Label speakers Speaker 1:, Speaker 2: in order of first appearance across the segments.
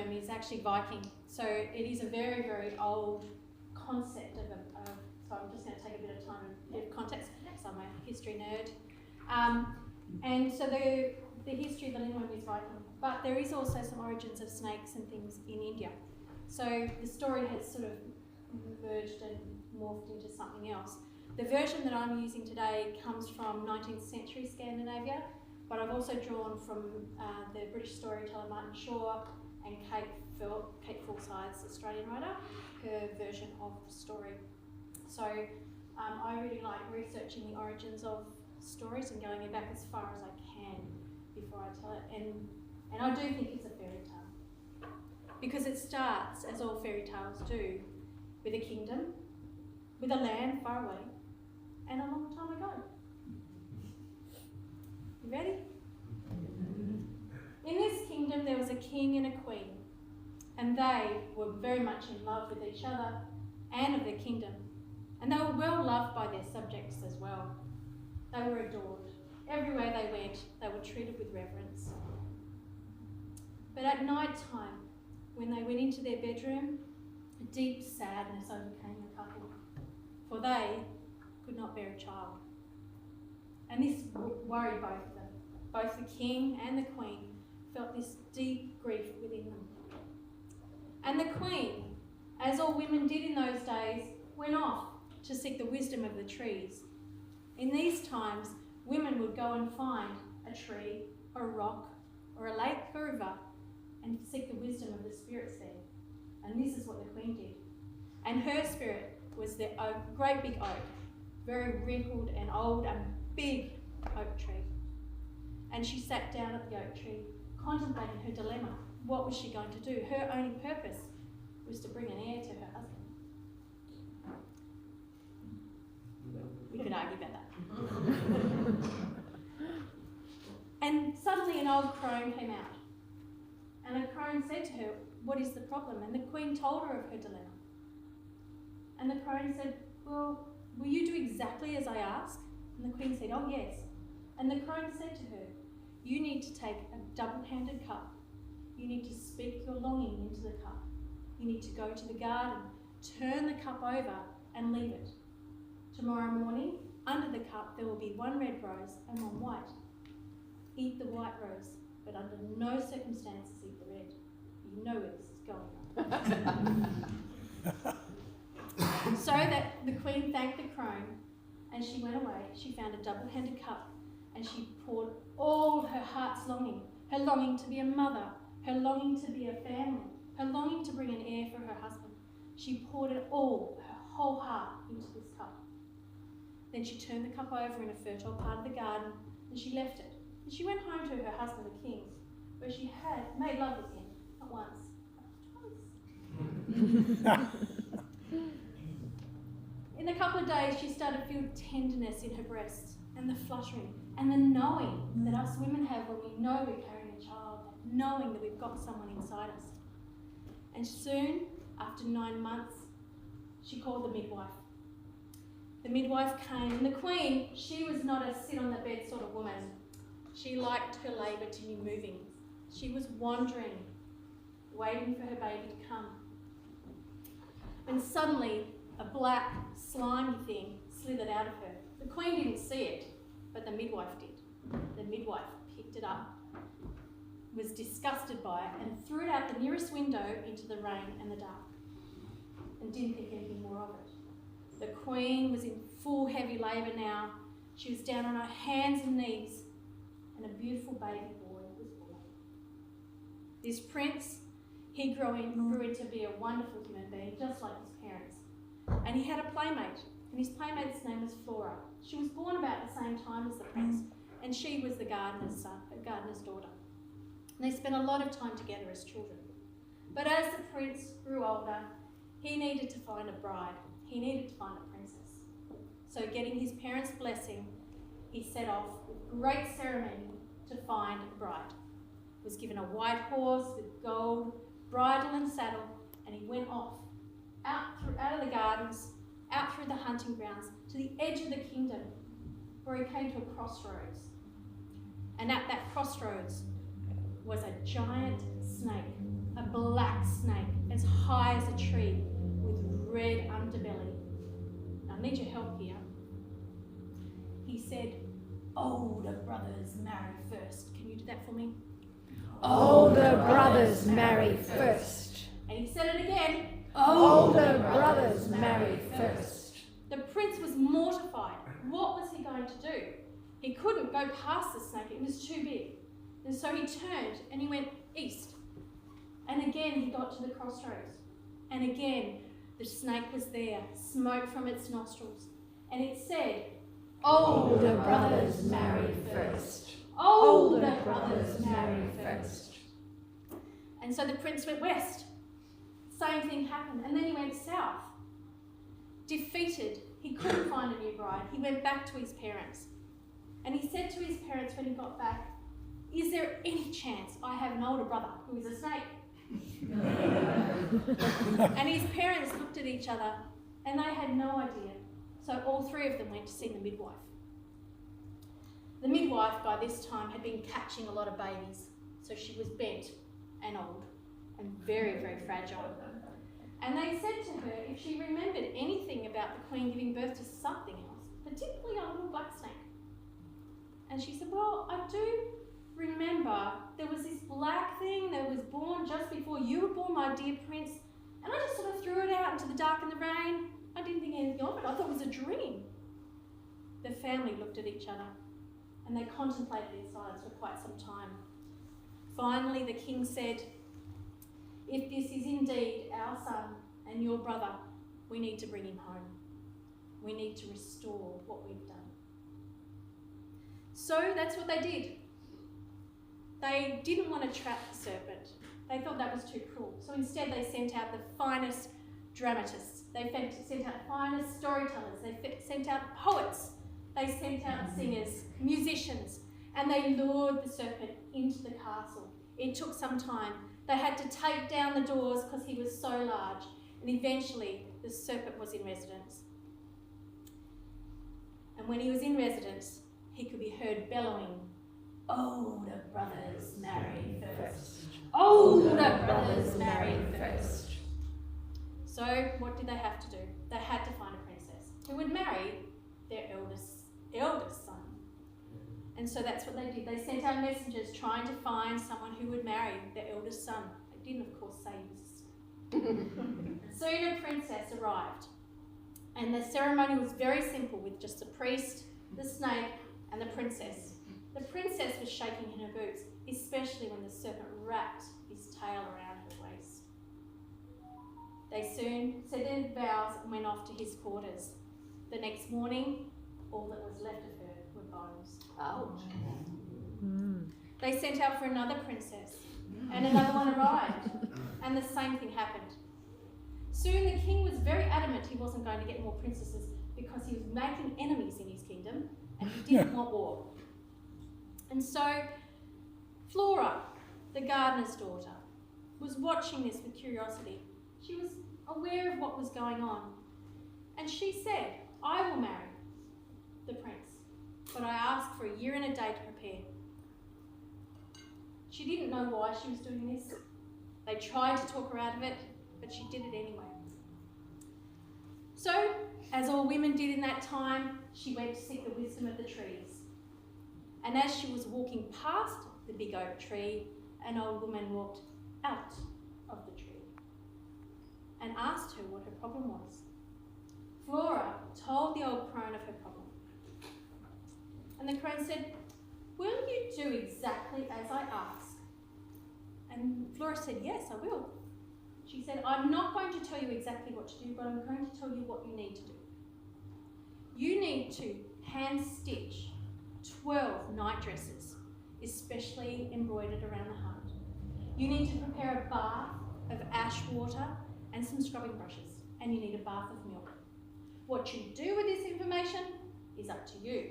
Speaker 1: Lindworm is actually Viking. So it is a very, very old concept so I'm just going to take a bit of time and give context because I'm a history nerd. And so the history of the Lindworm is Viking, but there is also some origins of snakes and things in India. So the story has sort of merged and morphed into something else. The version that I'm using today comes from 19th century Scandinavia, but I've also drawn from the British storyteller Martin Shaw and Kate Forsyth's Australian writer, her version of the story. So I really like researching the origins of stories and going back as far as I can before I tell it. And I do think it's a fairy tale, because it starts, as all fairy tales do, with a kingdom, with a land far away, and a long time ago. You ready? In this kingdom there was a king and a queen, and they were very much in love with each other and of their kingdom. And they were well loved by their subjects as well. They were adored. Everywhere they went, they were treated with reverence. But at night time, when they went into their bedroom, a deep sadness overcame the couple, for they could not bear a child. And this worried both of them. Both the king and the queen felt this deep grief within them. And the queen, as all women did in those days, went off to seek the wisdom of the trees. In these times, women would go and find a tree or a rock or a lake or a river and seek the wisdom of the spirits there. And this is what the queen did. And her spirit was the great big oak, very wrinkled and old and big oak tree. And she sat down at the oak tree, contemplating her dilemma. What was she going to do? Her only purpose was to bring an heir to her husband. We could argue about that. And suddenly an old crone came out. And the crone said to her, "What is the problem?" And the queen told her of her dilemma. And the crone said, "Well, will you do exactly as I ask?" And the queen said, "Oh, yes." And the crone said to her, "You need to take a double-handed cup. You need to speak your longing into the cup. You need to go to the garden, turn the cup over and leave it. Tomorrow morning, under the cup, there will be one red rose and one white. Eat the white rose, but under no circumstances eat the red." You know where this is going. So that the queen thanked the crone, and she went away. She found a double-handed cup, and she poured all her heart's longing, her longing to be a mother, her longing to be a family, her longing to bring an heir for her husband. She poured it all, her whole heart, into this cup. Then she turned the cup over in a fertile part of the garden, and she left it. And she went home to her husband, the king, where she had made love with him, not once, but twice. In a couple of days, she started to feel tenderness in her breasts, and the fluttering, and the knowing that us women have when we know we're carrying a child, knowing that we've got someone inside us. And soon, after 9 months, she called the midwife. The midwife came, and the queen, she was not a sit-on-the-bed sort of woman. She liked her labour to be moving. She was wandering, waiting for her baby to come. And suddenly, a black, slimy thing slithered out of her. The queen didn't see it, but the midwife did. The midwife picked it up, was disgusted by it, and threw it out the nearest window into the rain and the dark, and didn't think anything more of it. The queen was in full heavy labour now. She was down on her hands and knees, and a beautiful baby boy was born. This prince, he grew into be a wonderful human being, just like his parents. And he had a playmate, and his playmate's name was Flora. She was born about the same time as the prince, and she was the gardener's daughter. And they spent a lot of time together as children. But as the prince grew older, he needed to find a bride. He needed to find a princess. So getting his parents' blessing, he set off with great ceremony to find a bride. He was given a white horse with gold bridle and saddle, and he went off out of the gardens, out through the hunting grounds, to the edge of the kingdom, where he came to a crossroads. And at that crossroads was a giant snake, a black a tree with red underbelly. I need your help here. He said, older brothers marry first. Can you do that for me?
Speaker 2: Older brothers marry first.
Speaker 1: And he said it again.
Speaker 2: Older brothers marry first.
Speaker 1: The prince was mortified. What was he going to do? He couldn't go past the snake. It was too big. And so he turned and he went east. And again he got to the crossroads. And again the snake was there, smoke from its nostrils. And it said,
Speaker 2: older brothers marry first.
Speaker 1: Older brothers marry first. And so the prince went west. Same thing happened. And then he went south. Defeated, he couldn't find a new bride. He went back to his parents. And he said to his parents when he got back, is there any chance I have an older brother who is a snake? And his parents looked at each other and they had no idea. So all three of them went to see the midwife. The midwife by this time had been catching a lot of babies. So she was bent and old and very, very fragile. And they said to her if she remembered anything about the queen giving birth to something else, particularly a little black snake. And she said, well, I do remember there was this black thing that was born just before you were born, my dear prince, and I just sort of threw it out into the dark and the rain. I didn't think anything of it. I thought it was a dream. The family looked at each other and they contemplated in silence for quite some time. Finally, the king said, if this is indeed our son and your brother, we need to bring him home. We need to restore what we've done. So that's what they did. They didn't want to trap the serpent. They thought that was too cruel. So instead they sent out the finest dramatists. They sent out the finest storytellers. They sent out poets. They sent out singers, musicians, and they lured the serpent into the castle. It took some time. They had to take down the doors because he was so large, and eventually the serpent was in residence. And when he was in residence, he could be heard bellowing, older brothers marry first. Older brothers marry first. So what did they have to do? They had to find a princess who would marry their eldest son. And so that's what they did. They sent out messengers trying to find someone who would marry their eldest son. They didn't, of course, say he was a snake. Soon a princess arrived. And the ceremony was very simple with just the priest, the snake, and the princess. The princess was shaking in her boots, especially when the serpent wrapped his tail around her waist. They soon said their vows and went off to his quarters. The next morning, all that was left of her were bones.
Speaker 2: Ouch.
Speaker 1: They sent out for another princess, and another one arrived, and the same thing happened. Soon the king was very adamant he wasn't going to get more princesses because he was making enemies in his kingdom and he didn't want war. And so Flora, the gardener's daughter, was watching this with curiosity. She was aware of what was going on. And she said, I will marry the prince, but I ask for a year and a day to prepare. She didn't know why she was doing this. They tried to talk her out of it, but she did it anyway. So, as all women did in that time, she went to seek the wisdom of the trees. And as she was walking past the big oak tree, an old woman walked out of the tree and asked her what her problem was. Flora told the old crone of her problem. And the crone said, will you do exactly as I ask? And Flora said, yes, I will. She said, I'm not going to tell you exactly what to do, but I'm going to tell you what you need to do. You need to hand stitch 12 night dresses, especially embroidered around the heart. You need to prepare a bath of ash water and some scrubbing brushes, and you need a bath of milk. What you do with this information is up to you.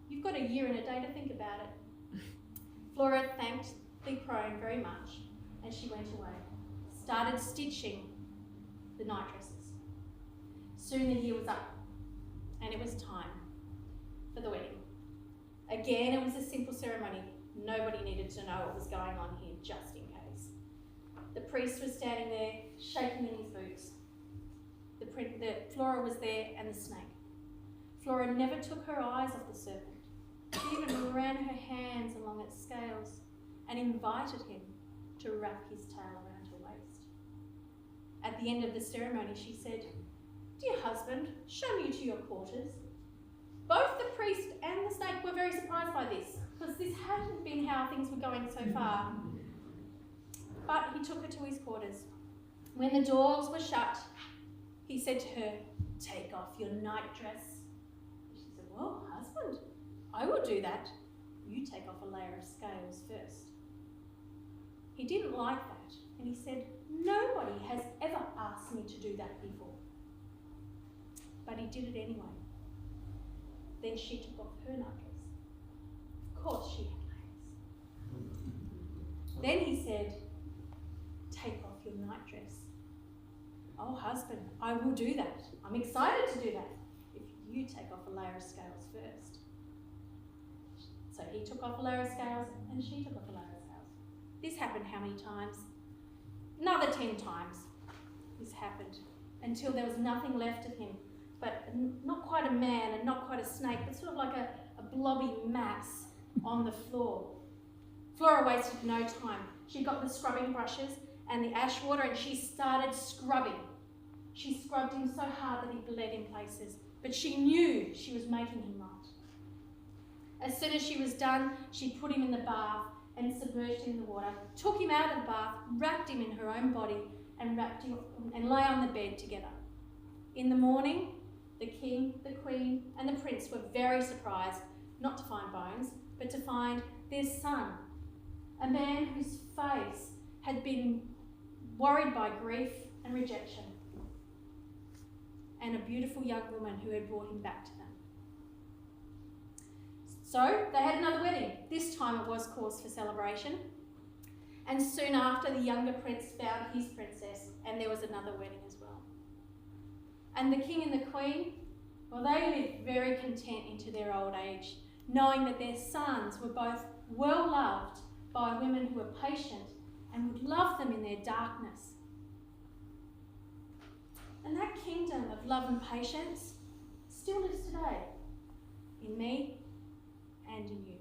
Speaker 1: You've got a year and a day to think about it. Flora thanked the crone very much, and she went away, started stitching the night dresses. Soon the year was up, and it was time for the wedding. Again, it was a simple ceremony. Nobody needed to know what was going on here, just in case. The priest was standing there, shaking in his boots. Flora was there and the snake. Flora never took her eyes off the serpent. She even ran her hands along its scales and invited him to wrap his tail around her waist. At the end of the ceremony, she said, "Dear husband, show me to your quarters." Both the priest and the snake were very surprised by this, because this hadn't been how things were going so far. But he took her to his quarters. When the doors were shut, he said to her, "Take off your nightdress." She said, "Well, husband, I will do that. You take off a layer of scales first." He didn't like that, and he said, "Nobody has ever asked me to do that before." But he did it anyway. Then she took off her nightdress. Of course she had layers. Then he said, "Take off your nightdress." "Oh, husband, I will do that. I'm excited to do that. If you take off a layer of scales first." So he took off a layer of scales and she took off a layer of scales. This happened how many times? Another 10 times this happened, until there was nothing left of him, but not quite a man and not quite a snake, but sort of like a blobby mass on the floor. Flora wasted no time. She got the scrubbing brushes and the ash water and she started scrubbing. She scrubbed him so hard that he bled in places, but she knew she was making him right. As soon as she was done, she put him in the bath and submerged him in the water, took him out of the bath, wrapped him in her own body, and wrapped him and lay on the bed together. In the morning, the king, the queen, and the prince were very surprised not to find bones, but to find their son, a man whose face had been worried by grief and rejection, and a beautiful young woman who had brought him back to them. So they had another wedding. This time it was cause for celebration. And soon after, the younger prince found his princess, and there was another wedding as well. And the king and the queen, well, they lived very content into their old age, knowing that their sons were both well loved by women who were patient and would love them in their darkness. And that kingdom of love and patience still lives today, in me and in you.